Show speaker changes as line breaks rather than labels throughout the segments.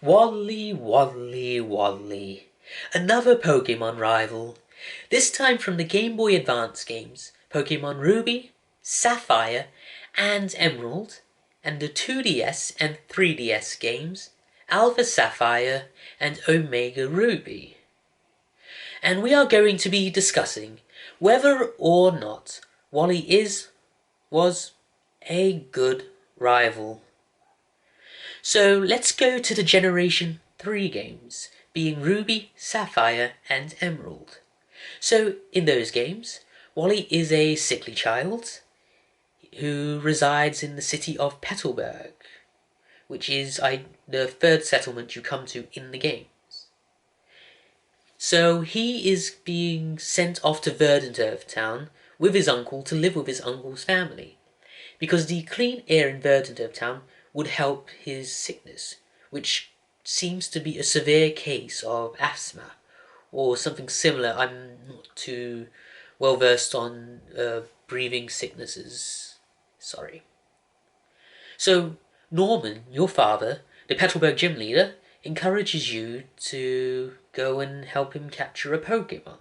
Wally, Wally, Wally. Another Pokémon rival. This time from the Game Boy Advance games, Pokémon Ruby, Sapphire, and Emerald, and the 2DS and 3DS games, AlphaSapphire and OmegaRuby. And we are going to be discussing whether or not Wally was a good rival. So let's go to the Generation 3 games, being Ruby, Sapphire, and Emerald. So in those games, Wally is a sickly child who resides in the city of Petalburg, which is the third settlement you come to in the games. So he is being sent off to Verdanturf town with his uncle to live with his uncle's family, because the clean air in Verdanturf town would help his sickness, which seems to be a severe case of asthma, or something similar. I'm not too well versed on breathing sicknesses. Sorry. So Norman, your father, the Petalburg gym leader, encourages you to go and help him capture a Pokémon.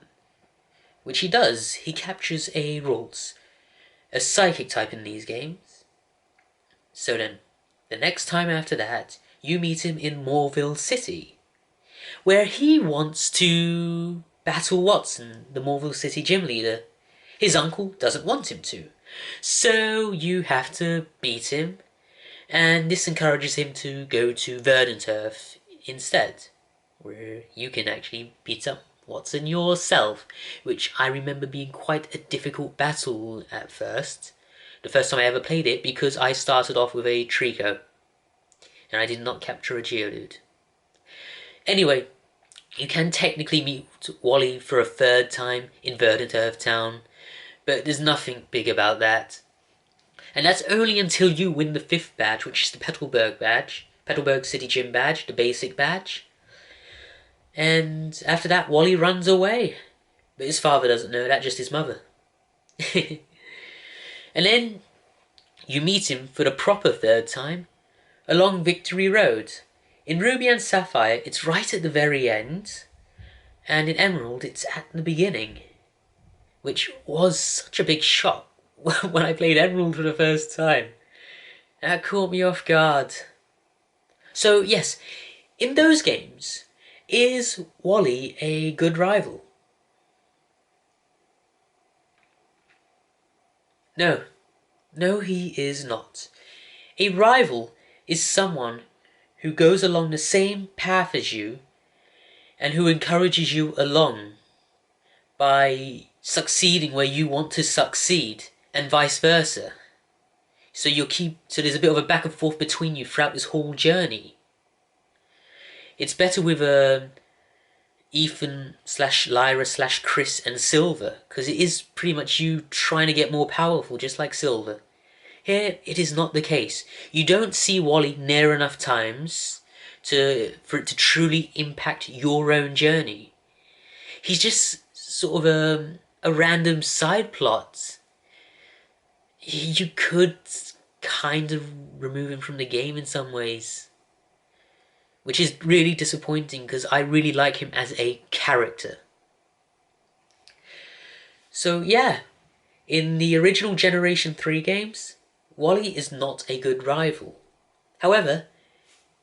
Which he does. He captures a Ralts, a psychic type in these games. So then, the next time after that, you meet him in Moorville City, where he wants to battle Watson, the Moorville City gym leader. His uncle doesn't want him to, so you have to beat him, and this encourages him to go to Verdanturf instead, where you can actually beat up Watson yourself, which I remember being quite a difficult battle at first. The first time I ever played it, because I started off with a Trico, and I did not capture a Geodude. Anyway, you can technically meet Wally for a third time in Verdanturf town, but there's nothing big about that. And that's only until you win the 5th badge, which is the Petalburg badge, Petalburg City Gym badge, the basic badge. And after that, Wally runs away. But his father doesn't know that, just his mother. And then you meet him for the proper third time along Victory Road. In Ruby and Sapphire, it's right at the very end, and in Emerald, it's at the beginning, which was such a big shock when I played Emerald for the first time. That caught me off guard. So yes, in those games, is Wally a good rival? No. No, he is not. A rival is someone who goes along the same path as you and who encourages you along by succeeding where you want to succeed, and vice versa. So there's a bit of a back and forth between you throughout this whole journey. It's better with Ethan / Lyra / Chris and Silver, because it is pretty much you trying to get more powerful, just like Silver. Here, it is not the case. You don't see Wally near enough times for it to truly impact your own journey. He's just sort of a random side plot. You could kind of remove him from the game in some ways, which is really disappointing because I really like him as a character. So yeah, in the original Generation 3 games, Wally is not a good rival. However,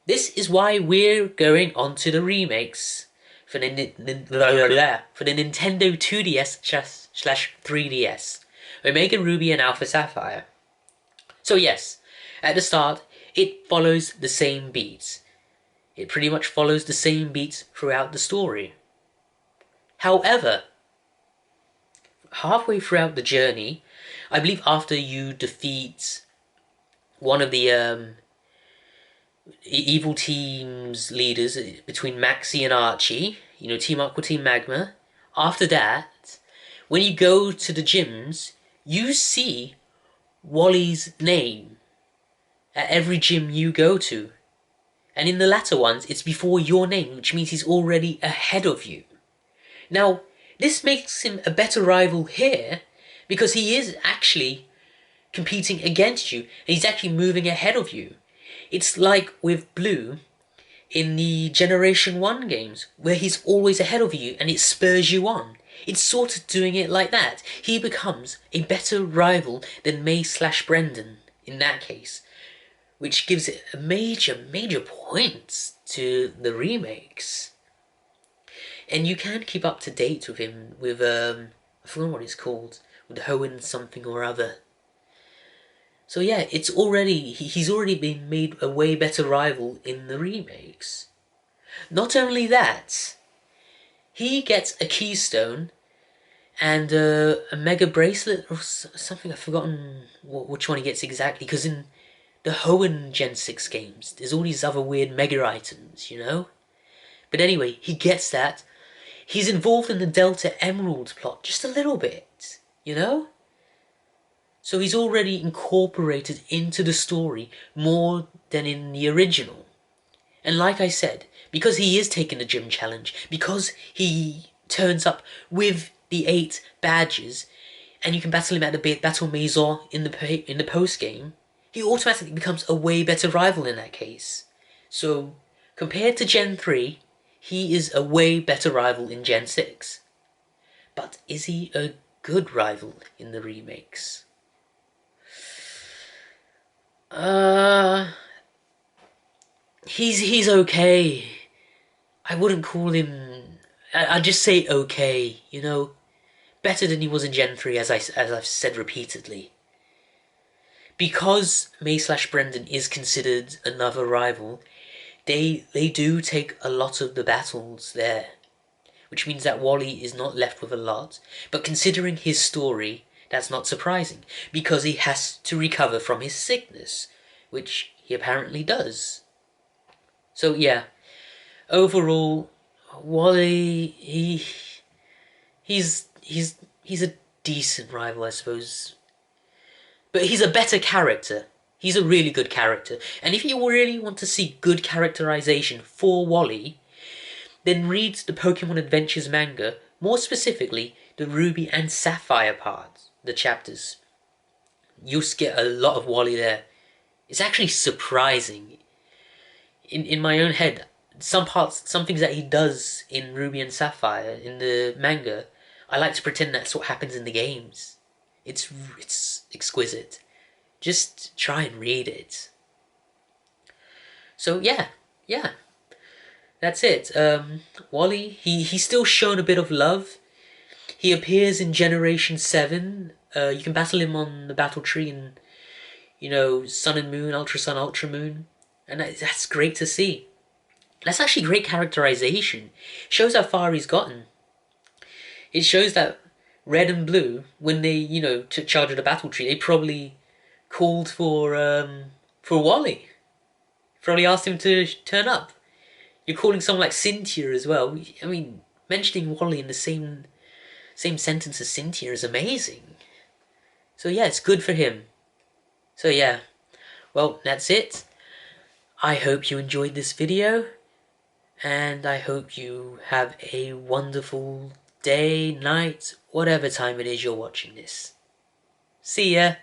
this is why we're going on to the remakes for the Nintendo 2DS/3DS, OmegaRuby and AlphaSapphire. So yes, at the start, it follows the same beats. It pretty much follows the same beats throughout the story. However, halfway throughout the journey, I believe after you defeat one of the evil team's leaders between Maxie and Archie, Team Aqua, Team Magma, after that, when you go to the gyms, you see Wally's name at every gym you go to. And in the latter ones, it's before your name, which means he's already ahead of you. Now, this makes him a better rival here, because he is actually competing against you, and he's actually moving ahead of you. It's like with Blue in the Generation 1 games, where he's always ahead of you and it spurs you on. It's sort of doing it like that. He becomes a better rival than May/Brendan in that case, which gives it a major points to the remakes. And you can keep up to date with him with, I forgot what it's called, with Hoenn something or other. So yeah, he's already been made a way better rival in the remakes. Not only that, he gets a keystone and a mega bracelet or something. I've forgotten which one he gets exactly, because in the Hoenn Gen 6 games, there's all these other weird mega items, you know? But anyway, he gets that. He's involved in the Delta Emerald plot just a little bit, you know? So he's already incorporated into the story more than in the original. And like I said, because he is taking the gym challenge, because he turns up with the 8 badges, and you can battle him at the Battle Maison in the post game, he automatically becomes a way better rival in that case. So compared to Gen 3, he is a way better rival in Gen 6. But is he a good rival in the remakes? He's okay. I wouldn't call him. I'd just say okay. You know, better than he was in Gen 3, as I've said repeatedly. Because May/Brendan is considered another rival, they do take a lot of the battles there, which means that Wally is not left with a lot. But considering his story, that's not surprising, because he has to recover from his sickness, which he apparently does. So yeah, overall, Wally, he's a decent rival, I suppose. But he's a better character. He's a really good character. And if you really want to see good characterization for Wally, then read the Pokemon Adventures manga, more specifically the Ruby and Sapphire parts, the chapters. You'll get a lot of Wally there. It's actually surprising. In my own head, some things that he does in Ruby and Sapphire in the manga, I like to pretend that's what happens in the games. It's exquisite. Just try and read it. So yeah, that's it. Wally, he's still shown a bit of love. He appears in Generation 7. You can battle him on the battle tree in, you know, Sun and Moon, Ultra Sun, Ultra Moon. And that's great to see. That's actually great characterization. Shows how far he's gotten. It shows that Red and Blue, when they, you know, took charge of the battle tree, they probably called for Wally. Probably asked him to turn up. You're calling someone like Cynthia as well. I mean, mentioning Wally in the same sentence as Cynthia is amazing. So yeah, it's good for him. So yeah, well, that's it. I hope you enjoyed this video, and I hope you have a wonderful day, night, whatever time it is you're watching this. See ya!